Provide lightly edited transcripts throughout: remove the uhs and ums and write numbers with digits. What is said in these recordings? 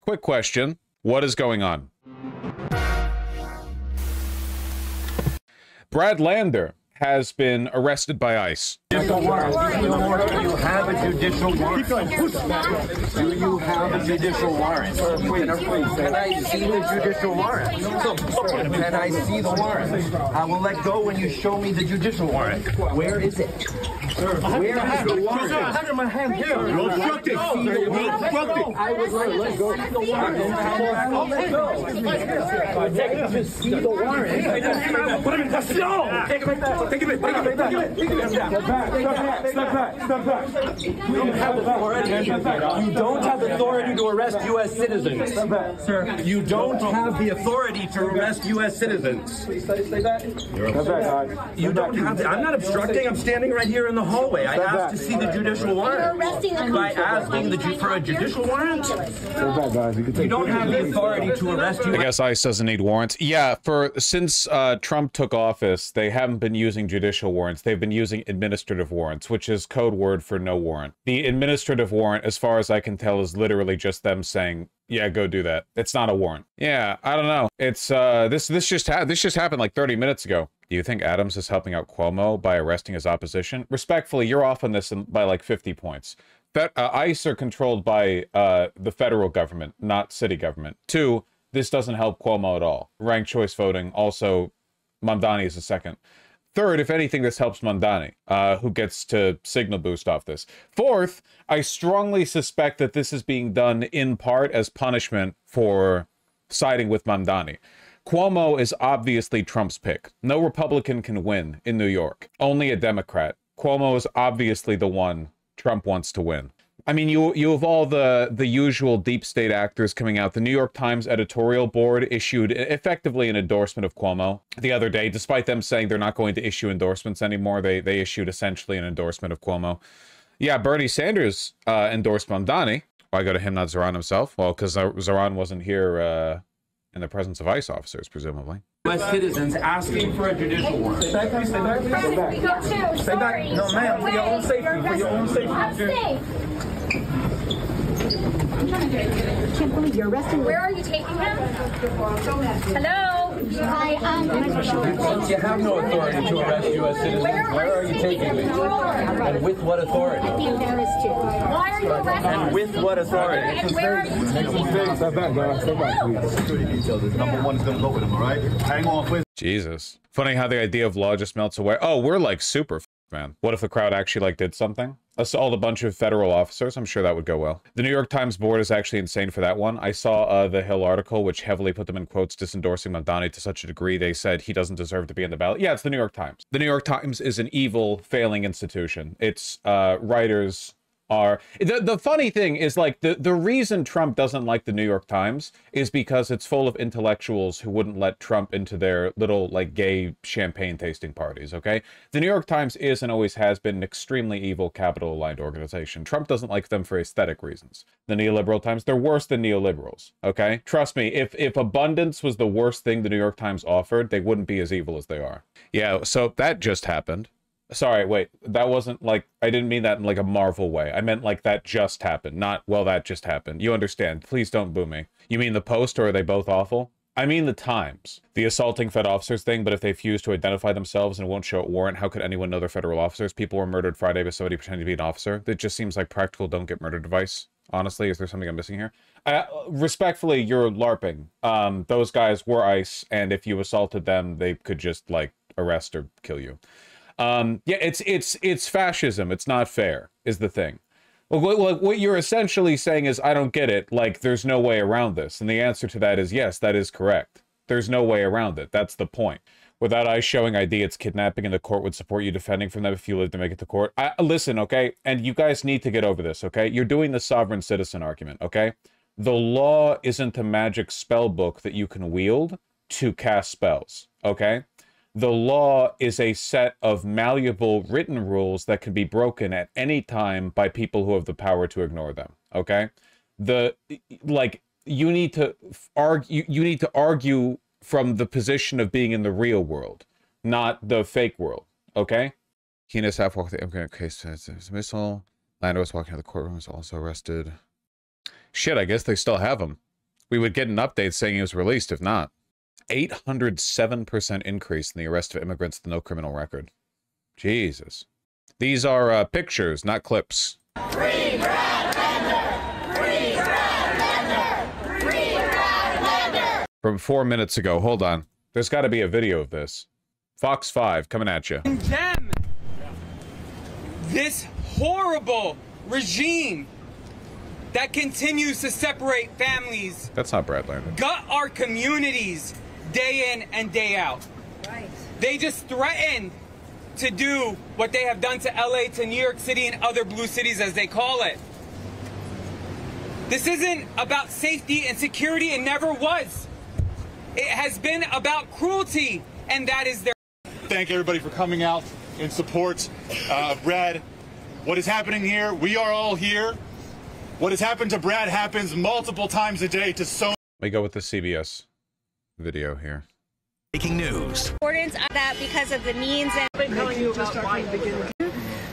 quick question. What is going on? Brad Lander has been arrested by ICE. Do you have a judicial warrant? Do you have a judicial warrant? Can I see the judicial warrant? Can I see the warrant? I will let go when you show me the judicial warrant. Where is it? Where is the warrant? I have it in my hand here. You're obstructed. You're obstructed. I would like to see the warrant. I will let go. I'd like to see the warrant. Put him in custody. No! Take him back. Take him back. Take him back. Step back. Step back. Step back. You don't have authority. You don't have authority to arrest U.S. citizens. Step back, sir. You don't have the authority to arrest U.S. citizens. Please say that. Step back. You don't have the, I'm not obstructing. I'm standing right here in the hallway. I asked to see the judicial warrant. By asking for a judicial warrant? You don't have the authority to arrest you. I guess ICE doesn't need warrants. Yeah, since Trump took office, they haven't been using judicial warrants. They've been using administrative warrants, which is code word for no warrant. The administrative warrant, as far as I can tell, is literally just them saying, yeah, go do that. It's not a warrant. Yeah, I don't know. It's this just happened like 30 minutes ago. Do you think Adams is helping out Cuomo by arresting his opposition? Respectfully, you're off on this by like 50 points. ICE are controlled by the federal government, not city government. 2, this doesn't help Cuomo at all. Ranked choice voting, also Mamdani is a second. 3rd, if anything, this helps Mamdani, who gets to signal boost off this. 4th, I strongly suspect that this is being done in part as punishment for siding with Mamdani. Cuomo is obviously Trump's pick. No Republican can win in New York. Only a Democrat. Cuomo is obviously the one Trump wants to win. I mean, you have all the usual deep state actors coming out. The New York Times editorial board issued effectively an endorsement of Cuomo the other day, despite them saying they're not going to issue endorsements anymore. They issued essentially an endorsement of Cuomo. Yeah, Bernie Sanders endorsed Mamdani. Why go to him, not Zoran himself? Well, because Zoran wasn't here in the presence of ICE officers, presumably. U.S. citizens asking for a judicial warrant. Stay back, please. Stay back, please. Stay back. Stay back. No, ma'am. For your own safety. For your own safety. I'm safe. I can't believe you're arresting. Where are you taking him? Hello? Hi, You have no authority to arrest U.S. citizens. Where are you taking me? And with what authority? I think there is too. Why are you arresting? And with what authority? And where are you taking? Step back, bro. Step back, please. Security details. Number 1 is going to go with him, all right? Hang on, please. Jesus. Funny how the idea of law just melts away. Oh, we're like super man. What if the crowd actually like did something? Assault a bunch of federal officers. I'm sure that would go well. The New York Times board is actually insane for that one. I saw the Hill article, which heavily put them in quotes, disendorsing Mamdani to such a degree they said he doesn't deserve to be in the ballot. Yeah, it's the New York Times. The New York Times is an evil, failing institution. Its writers are... The funny thing is, like, the reason Trump doesn't like the New York Times is because it's full of intellectuals who wouldn't let Trump into their little, like, gay champagne tasting parties, okay? The New York Times is and always has been an extremely evil, capital-aligned organization. Trump doesn't like them for aesthetic reasons. The neoliberal Times, they're worse than neoliberals, okay? Trust me, if abundance was the worst thing the New York Times offered, they wouldn't be as evil as they are. Yeah, so that just happened. Sorry, wait, that wasn't like, I didn't mean that in like a Marvel way. I meant like that just happened, not, well, that just happened. You understand. Please don't boo me. You mean the Post, or are they both awful? I mean the Times. The assaulting Fed officers thing, but if they fuse to identify themselves and won't show a warrant, how could anyone know they're federal officers? People were murdered Friday by somebody pretending to be an officer. That just seems like practical don't get murdered advice. Honestly, is there something I'm missing here? Respectfully, you're LARPing. Those guys were ICE, and if you assaulted them, they could just, like, arrest or kill you. Yeah, it's fascism. It's not fair, is the thing. What you're essentially saying is, I don't get it. Like, there's no way around this. And the answer to that is, yes, that is correct. There's no way around it. That's the point. Without ICE showing ID, it's kidnapping, and the court would support you defending from them if you live to make it to court. Listen, okay? And you guys need to get over this, okay? You're doing the sovereign citizen argument, okay? The law isn't a magic spell book that you can wield to cast spells, okay? The law is a set of malleable written rules that can be broken at any time by people who have the power to ignore them, okay? You need to argue from the position of being in the real world, not the fake world, okay? Keenest half walked the immigrant case dismissal. Lander was walking out of the courtroom, was also arrested. Shit, I guess they still have him. We would get an update saying he was released if not. 807% increase in the arrest of immigrants with no criminal record. Jesus. These are pictures, not clips. Free Brad Lander! Free Brad Lander! Free Brad Lander! From 4 minutes ago. Hold on. There's got to be a video of this. Fox 5 coming at you. Condemn this horrible regime that continues to separate families. That's not Brad Lander. Gut our communities day in and day out. Right. They just threatened to do what they have done to LA, to New York City, and other blue cities as they call it. This isn't about safety and security. It never was. It has been about cruelty, and that is their... Thank everybody for coming out in support of Brad. What is happening here? We are all here. What has happened to Brad happens multiple times a day to so... We go with the CBS video here. Breaking news. Importance of that because of the means and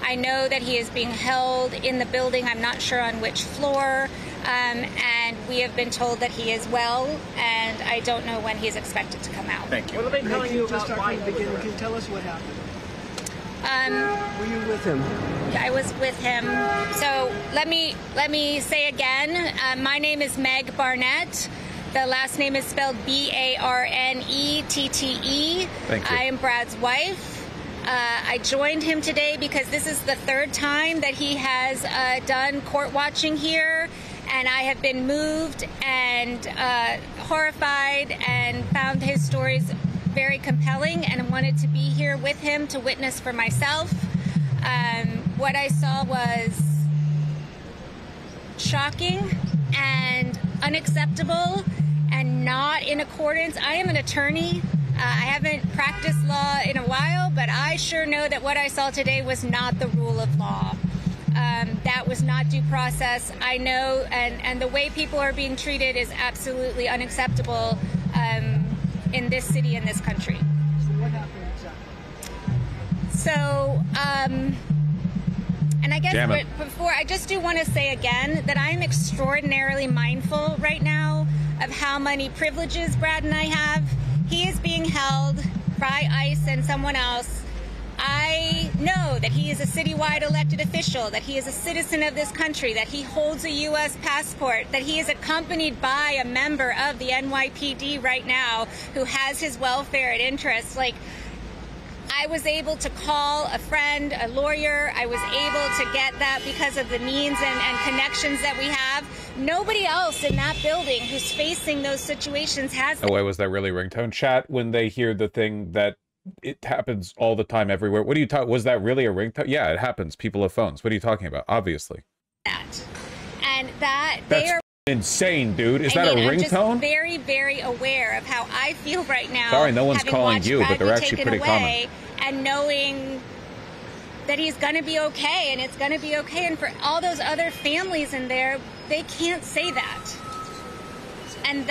I know that he is being held in the building. I'm not sure on which floor, and we have been told that he is well, and I don't know when he's expected to come out. Thank you. What are they telling you about why the beginning? Can you tell us what happened? Were you with him? I was with him. So let me say again, my name is Meg Barnett. The last name is spelled B-A-R-N-E-T-T-E. Thank you. I am Brad's wife. I joined him today because this is the third time that he has done court watching here, and I have been moved and horrified and found his stories very compelling and wanted to be here with him to witness for myself. What I saw was shocking and unacceptable and not in accordance. I am an attorney. I haven't practiced law in a while, but I sure know that what I saw today was not the rule of law. That was not due process. I know, and the way people are being treated is absolutely unacceptable in this city, in this country. So what happened exactly? So, and I guess Damn it. before, I just do want to say again that I'm extraordinarily mindful right now of how many privileges Brad and I have. He is being held by ICE and someone else. I know that he is a citywide elected official, that he is a citizen of this country, that he holds a U.S. passport, that he is accompanied by a member of the NYPD right now who has his welfare at interest. Like, I was able to call a friend, a lawyer. I was able to get that because of the means and connections that we have. Nobody else in that building who's facing those situations has that. Oh, wait, was that really ringtone? Chat, when they hear the thing that it happens all the time everywhere. What are you talking? Was that really a ringtone? Yeah, it happens. People have phones. What are you talking about? Obviously. And that That's they are insane, dude. Is I that mean, a I'm just ringtone? very, very aware of how I feel right now. Sorry, no one's having calling watched you, but Brad they're be actually taken pretty away, and knowing that he's going to be okay, and it's going to be okay. And for all those other families in there, they can't say that. And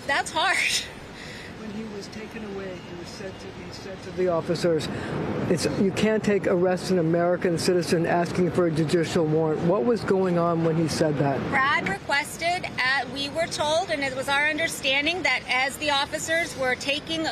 that's hard. When he was taken away, he said to the officers, you can't take arrest an American citizen asking for a judicial warrant. What was going on when he said that? Brad requested, we were told, and it was our understanding that as the officers were taking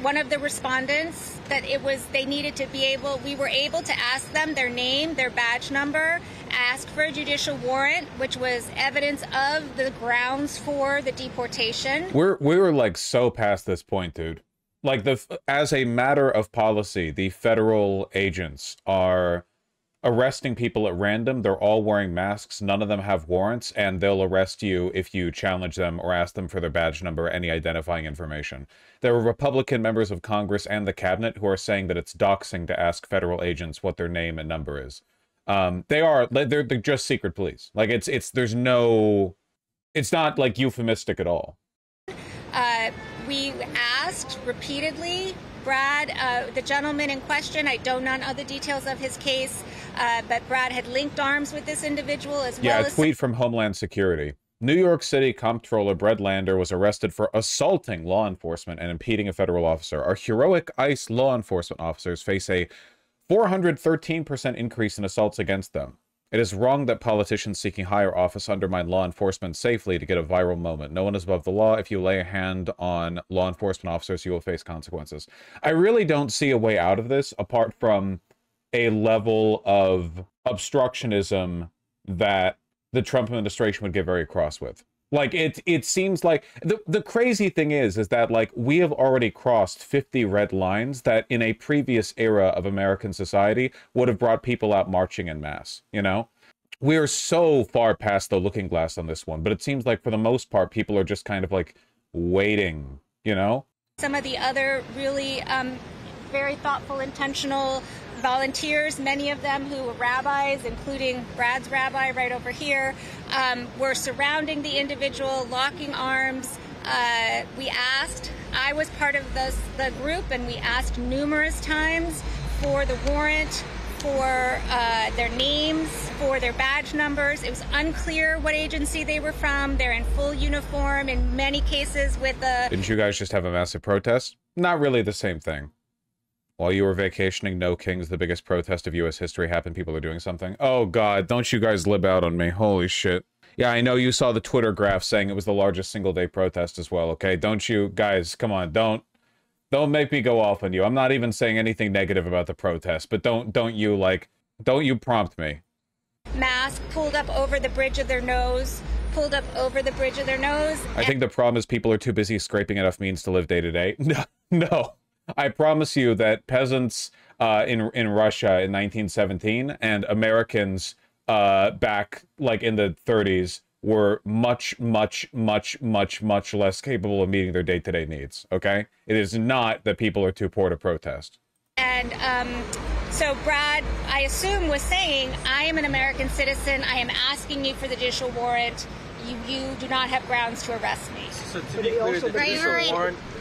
one of the respondents, that they needed to be able, we were able to ask them their name, their badge number, ask for a judicial warrant, which was evidence of the grounds for the deportation. We were like so past this point, dude. Like as a matter of policy, the federal agents are arresting people at random. They're all wearing masks. None of them have warrants, and they'll arrest you if you challenge them or ask them for their badge number or any identifying information. There are Republican members of Congress and the cabinet who are saying that it's doxing to ask federal agents what their name and number is. They're just secret police. Like it's not like euphemistic at all. We asked repeatedly Brad, the gentleman in question, I don't know all the details of his case, but Brad had linked arms with this individual as well as... Yeah, a tweet from Homeland Security. New York City Comptroller Brad Lander was arrested for assaulting law enforcement and impeding a federal officer. Our heroic ICE law enforcement officers face a 413% increase in assaults against them. It is wrong that politicians seeking higher office undermine law enforcement safely to get a viral moment. No one is above the law. If you lay a hand on law enforcement officers, you will face consequences. I really don't see a way out of this apart from a level of obstructionism that the Trump administration would get very cross with. Like, it seems like the crazy thing is that, like, we have already crossed 50 red lines that in a previous era of American society would have brought people out marching en masse, you know? We are so far past the looking glass on this one, but it seems like for the most part, people are just kind of like waiting, you know? Some of the other really very thoughtful, intentional volunteers, many of them who were rabbis, including Brad's rabbi right over here, were surrounding the individual, locking arms. We asked, I was part of the group, and we asked numerous times for the warrant, for their names, for their badge numbers. It was unclear what agency they were from. They're in full uniform in many cases with a... Didn't you guys just have a massive protest? Not really the same thing. While you were vacationing, No Kings, the biggest protest of U.S. history happened. People are doing something. Oh, God, don't you guys lib out on me. Holy shit. Yeah, I know you saw the Twitter graph saying it was the largest single-day protest as well, okay? Don't you guys, come on, don't make me go off on you. I'm not even saying anything negative about the protest, but don't you prompt me. Mask pulled up over the bridge of their nose, I think the problem is people are too busy scraping enough means to live day to day. No. I promise you that peasants in Russia in 1917 and Americans back like in the 30s were much less capable of meeting their day-to-day needs, okay? It is not that people are too poor to protest. And so Brad, I assume, was saying, I am an American citizen. I am asking you for the judicial warrant. You do not have grounds to arrest me. So to be clear, the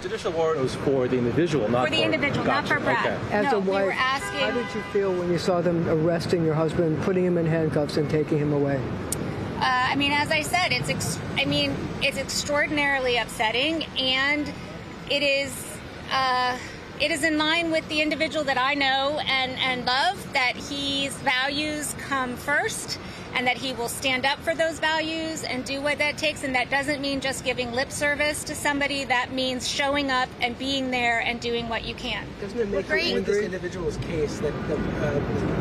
judicial warrant was for the individual, not for the individual, not for Brad. Okay. As a wife, we were asking, how did you feel when you saw them arresting your husband, putting him in handcuffs, and taking him away? I mean, as I said, it's extraordinarily upsetting, and it is in line with the individual that I know and love, that his values come first, and that he will stand up for those values and do what that takes. And that doesn't mean just giving lip service to somebody. That means showing up and being there and doing what you can. Doesn't it make you this individual's case that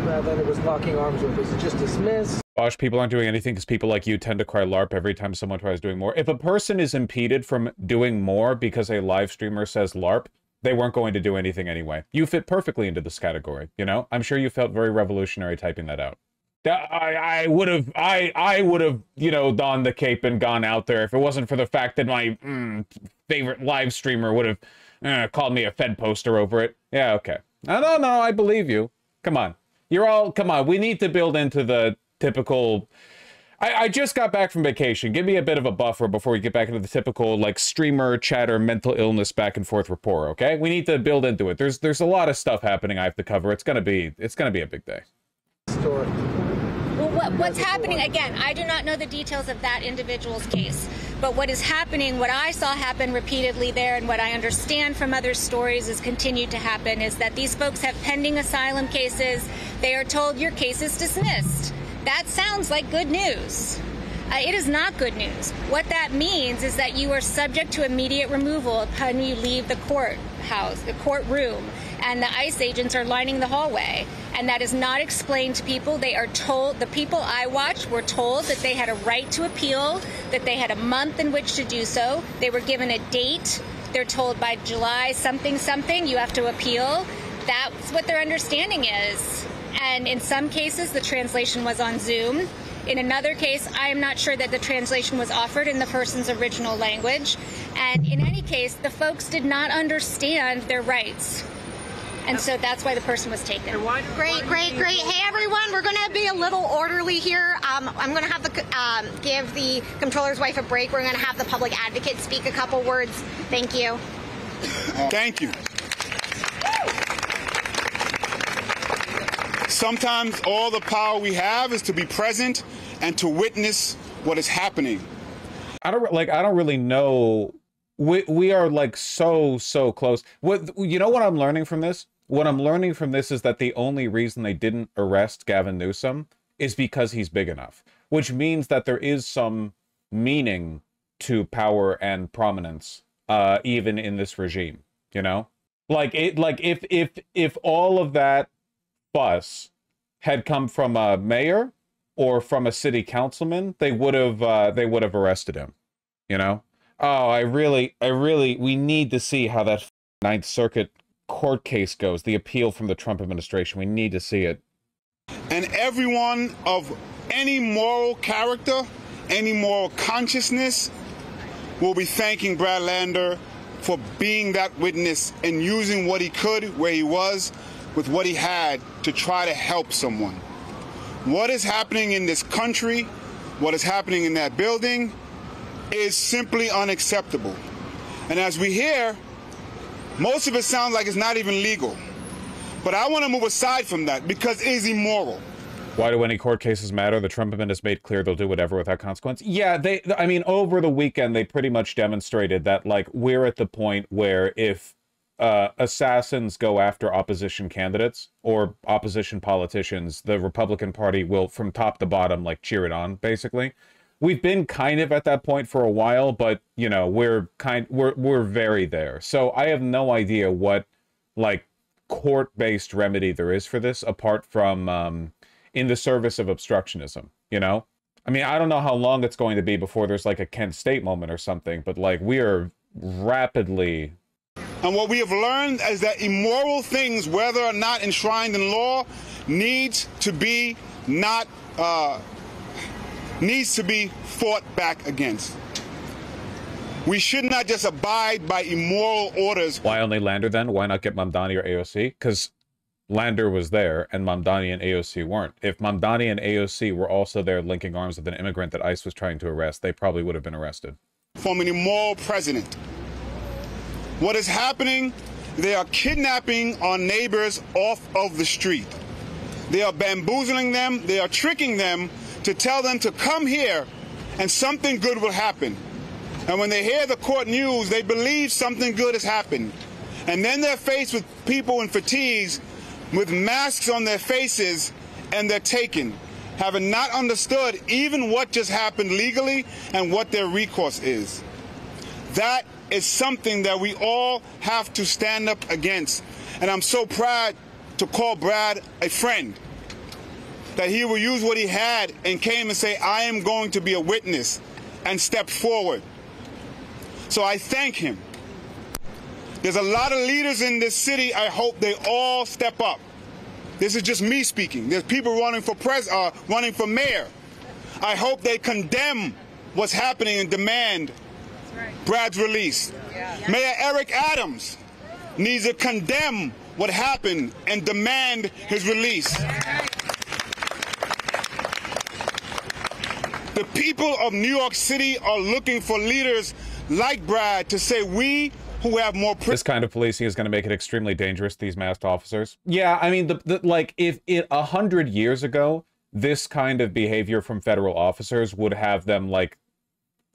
Brad Leonard was locking arms with? Was it just dismissed? Bosh, people aren't doing anything because people like you tend to cry LARP every time someone tries doing more. If a person is impeded from doing more because a live streamer says LARP, they weren't going to do anything anyway. You fit perfectly into this category, you know? I'm sure you felt very revolutionary typing that out. I would have, you know, donned the cape and gone out there if it wasn't for the fact that my favorite live streamer would have called me a Fed poster over it. Yeah, okay. No, I believe you. Come on. Come on, we need to build into the typical... I just got back from vacation. Give me a bit of a buffer before we get back into the typical, like, streamer, chatter, mental illness, back and forth rapport, okay? We need to build into it. There's a lot of stuff happening I have to cover. It's gonna be a big day. Well, what's happening, again, I do not know the details of that individual's case, but what is happening, what I saw happen repeatedly there, and what I understand from other stories is continued to happen, is that these folks have pending asylum cases. They are told your case is dismissed. That sounds like good news. It is not good news. What that means is that you are subject to immediate removal when you leave the courtroom, and the ICE agents are lining the hallway. And that is not explained to people. They are told, the people I watched were told that they had a right to appeal, that they had a month in which to do so. They were given a date. They're told by July something, you have to appeal. That's what their understanding is. And in some cases, the translation was on Zoom. In another case, I am not sure that the translation was offered in the person's original language. And in any case, the folks did not understand their rights. And so that's why the person was taken. Great. Hey, everyone, we're going to be a little orderly here. I'm going to have give the comptroller's wife a break. We're going to have the public advocate speak a couple words. Thank you. Thank you. Sometimes all the power we have is to be present and to witness what is happening. I don't really know. We are like so close. You know what I'm learning from this? What I'm learning from this is that the only reason they didn't arrest Gavin Newsom is because he's big enough, which means that there is some meaning to power and prominence, even in this regime, you know? Like if all of that fuss had come from a mayor or from a city councilman, they would have arrested him, you know? Oh, we need to see how that Ninth Circuit court case goes, the appeal from the Trump administration. We need to see it. And everyone of any moral character, any moral consciousness, will be thanking Brad Lander for being that witness and using what he could where he was with what he had to try to help someone. What is happening in this country, what is happening in that building, is simply unacceptable. And as we hear, most of it sounds like it's not even legal. But I want to move aside from that because it is immoral. Why do any court cases matter? The Trump admin has made clear they'll do whatever without consequence. Yeah, I mean, over the weekend, they pretty much demonstrated that, like, we're at the point where if assassins go after opposition candidates or opposition politicians, the Republican Party will, from top to bottom, like, cheer it on, basically. We've been kind of at that point for a while, but, you know, we're very there. So I have no idea what, like, court-based remedy there is for this, apart from in the service of obstructionism, you know? I mean, I don't know how long it's going to be before there's like a Kent State moment or something, but like we are rapidly... And what we have learned is that immoral things, whether or not enshrined in law, needs to be fought back against. We should not just abide by immoral orders. Why only Lander then? Why not get Mamdani or AOC? Because Lander was there and Mamdani and AOC weren't. If Mamdani and AOC were also there linking arms with an immigrant that ICE was trying to arrest, they probably would have been arrested. From an immoral president. What is happening, they are kidnapping our neighbors off of the street. They are bamboozling them, they are tricking them to tell them to come here and something good will happen. And when they hear the court news, they believe something good has happened. And then they're faced with people in fatigues with masks on their faces, and they're taken, having not understood even what just happened legally and what their recourse is. That is something that we all have to stand up against. And I'm so proud to call Brad a friend, that he will use what he had and came and say, I am going to be a witness, and step forward. So I thank him. There's a lot of leaders in this city. I hope they all step up. This is just me speaking. There's people running for mayor. I hope they condemn what's happening and demand Brad's release. Yeah. Mayor Eric Adams needs to condemn what happened and demand his release. The people of New York City are looking for leaders like Brad to say we who have more... This kind of policing is going to make it extremely dangerous, these masked officers. Yeah, I mean, like, if 100 years ago, this kind of behavior from federal officers would have them, like,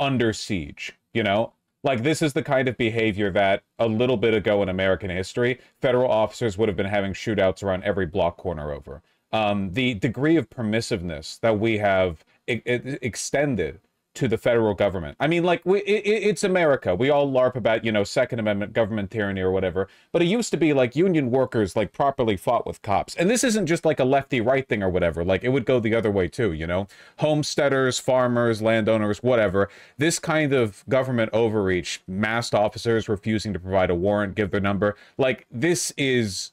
under siege, you know? Like, this is the kind of behavior that a little bit ago in American history, federal officers would have been having shootouts around every block corner over. The degree of permissiveness that we have extended to the federal government. I mean, like, it's America. We all LARP about, you know, Second Amendment government tyranny or whatever. But it used to be like union workers, like, properly fought with cops. And this isn't just like a lefty-right thing or whatever. Like, it would go the other way too, you know? Homesteaders, farmers, landowners, whatever. This kind of government overreach, masked officers refusing to provide a warrant, give their number. Like, this is...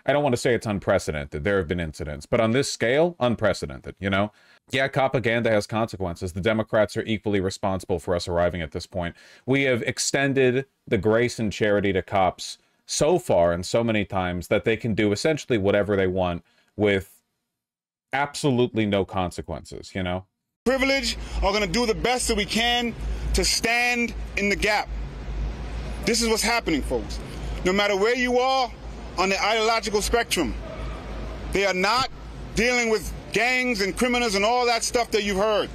I don't want to say it's unprecedented. There have been incidents. But on this scale, unprecedented, you know? Yeah, propaganda has consequences. The Democrats are equally responsible for us arriving at this point. We have extended the grace and charity to cops so far and so many times that they can do essentially whatever they want with absolutely no consequences, you know? Privilege are going to do the best that we can to stand in the gap. This is what's happening, folks. No matter where you are on the ideological spectrum, they are not dealing with gangs and criminals and all that stuff that you've heard.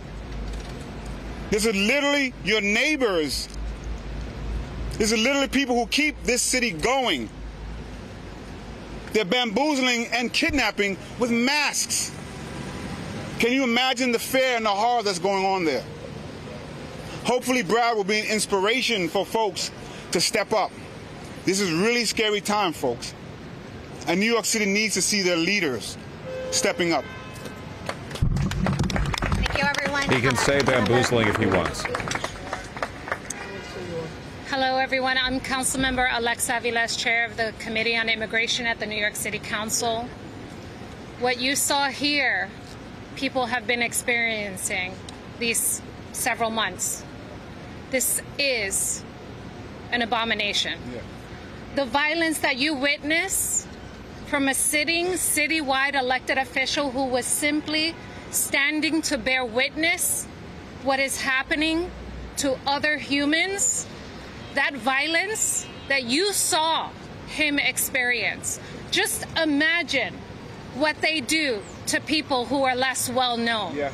This is literally your neighbors. This is literally people who keep this city going. They're bamboozling and kidnapping with masks. Can you imagine the fear and the horror that's going on there? Hopefully Brad will be an inspiration for folks to step up. This is really scary time, folks. And New York City needs to see their leaders stepping up. Thank you, everyone. He can say bamboozling if he wants. Hello, everyone. I'm Councilmember Alexa Aviles, Chair of the Committee on Immigration at the New York City Council. What you saw here, people have been experiencing these several months. This is an abomination. Yeah. The violence that you witness from a citywide elected official who was simply standing to bear witness what is happening to other humans, that violence that you saw him experience. Just imagine what they do to people who are less well known. Yeah.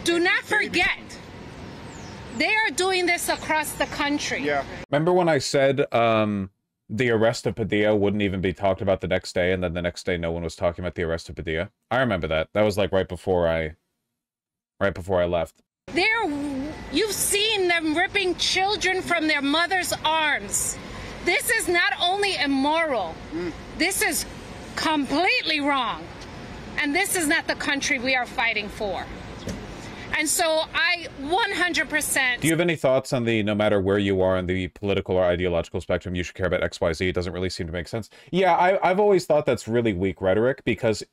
Do not forget, they are doing this across the country. Yeah. Remember when I said the arrest of Padilla wouldn't even be talked about the next day, and then the next day no one was talking about the arrest of Padilla? I remember that. That was like right before I left. You've seen them ripping children from their mother's arms. This is not only immoral, this is completely wrong. And this is not the country we are fighting for. And so I 100%... Do you have any thoughts on the, no matter where you are on the political or ideological spectrum, you should care about XYZ? It doesn't really seem to make sense. Yeah, I've always thought that's really weak rhetoric because,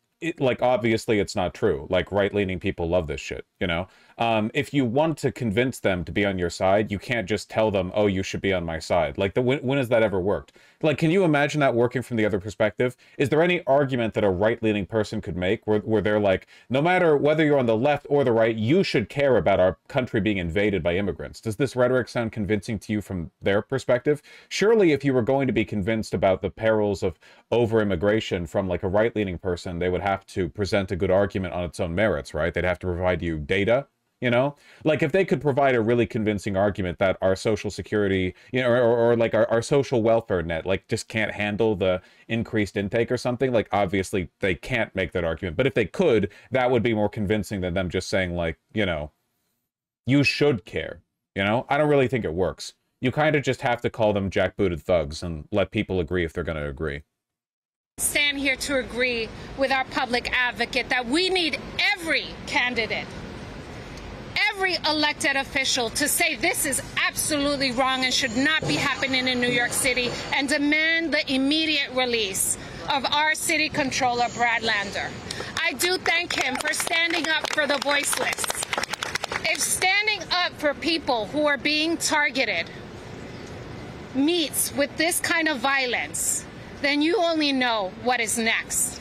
obviously it's not true. Like, right-leaning people love this shit, you know? If you want to convince them to be on your side, you can't just tell them, oh, you should be on my side. Like, when has that ever worked? Like, can you imagine that working from the other perspective? Is there any argument that a right-leaning person could make where they're like, no matter whether you're on the left or the right, you should care about our country being invaded by immigrants? Does this rhetoric sound convincing to you from their perspective? Surely if you were going to be convinced about the perils of over-immigration from like a right-leaning person, they would have to present a good argument on its own merits, right? They'd have to provide you data. You know, like if they could provide a really convincing argument that our social security, you know, or like our social welfare net, like just can't handle the increased intake or something, like obviously they can't make that argument. But if they could, that would be more convincing than them just saying like, you know, you should care. You know, I don't really think it works. You kind of just have to call them jackbooted thugs and let people agree if they're going to agree. Stand here to agree with our public advocate that we need every candidate, every elected official to say this is absolutely wrong and should not be happening in New York City, and demand the immediate release of our city controller, Brad Lander. I do thank him for standing up for the voiceless. If standing up for people who are being targeted meets with this kind of violence, then you only know what is next.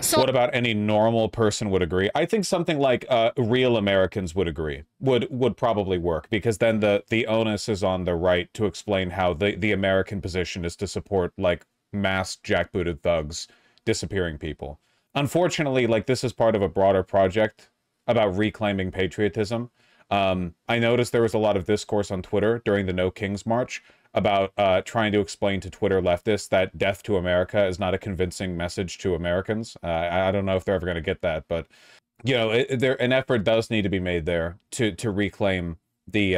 So what about any normal person would agree? I think something like real Americans would agree, would probably work, because then the onus is on the right to explain how the American position is to support like mass jackbooted thugs disappearing people. Unfortunately, like this is part of a broader project about reclaiming patriotism. I noticed there was a lot of discourse on Twitter during the No Kings March about trying to explain to Twitter leftists that death to America is not a convincing message to Americans. I don't know if they're ever going to get that, but, you know, an effort does need to be made there to reclaim the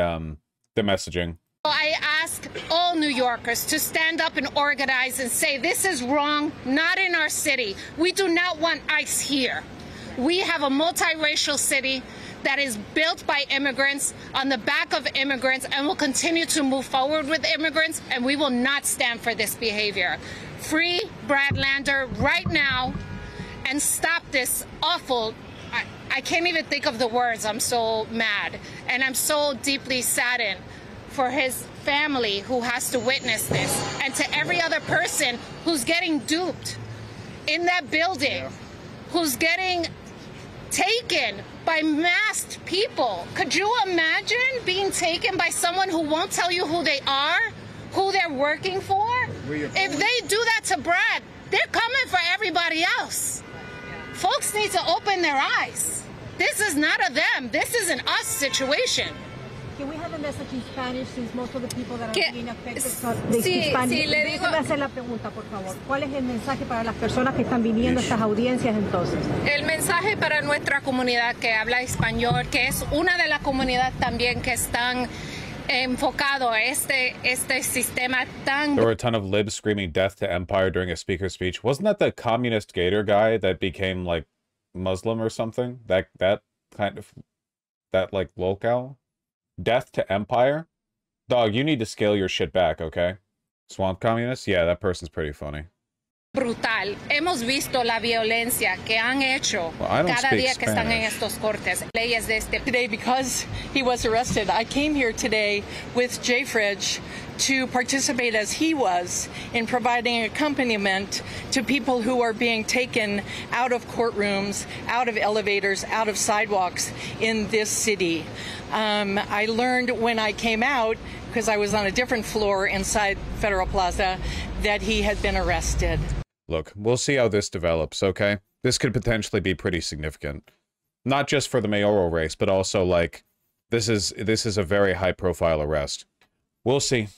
messaging. I ask all New Yorkers to stand up and organize and say this is wrong, not in our city. We do not want ICE here. We have a multiracial city that is built by immigrants, on the back of immigrants, and will continue to move forward with immigrants, and we will not stand for this behavior. Free Brad Lander right now and stop this awful, I can't even think of the words, I'm so mad. And I'm so deeply saddened for his family who has to witness this, and to every other person who's getting duped in that building, who's getting taken by masked people. Could you imagine being taken by someone who won't tell you who they are, who they're working for? If they do that to Brad, they're coming for everybody else. Folks need to open their eyes. This is not a them. This is an us situation. Can we have the message in Spanish since most of the people that are being affected Sí, sí, le digo. Déjeme hacer la pregunta, por favor. ¿Cuál es el mensaje para las personas que están viniendo a estas audiencias entonces? El mensaje para nuestra comunidad que habla español, que es una de las comunidades también que están enfocado a este sistema tan... There were a ton of libs screaming death to empire during a speaker's speech. Wasn't that the communist gator guy that became, like, Muslim or something? That kind of... That, like, locale? Death to empire? Dog, you need to scale your shit back, okay? Swamp communist? Yeah, that person's pretty funny. Brutal. Hemos visto la violencia que han hecho cada día que están en estos cortes. Leyes de este. Today, because he was arrested, I came here today with Jay Fridge to participate as he was in providing accompaniment to people who are being taken out of courtrooms, out of elevators, out of sidewalks in this city. I learned when I came out, because I was on a different floor inside Federal Plaza, that he had been arrested. Look, we'll see how this develops, okay? This could potentially be pretty significant. Not just for the mayoral race, but also, like, this is a very high-profile arrest. We'll see.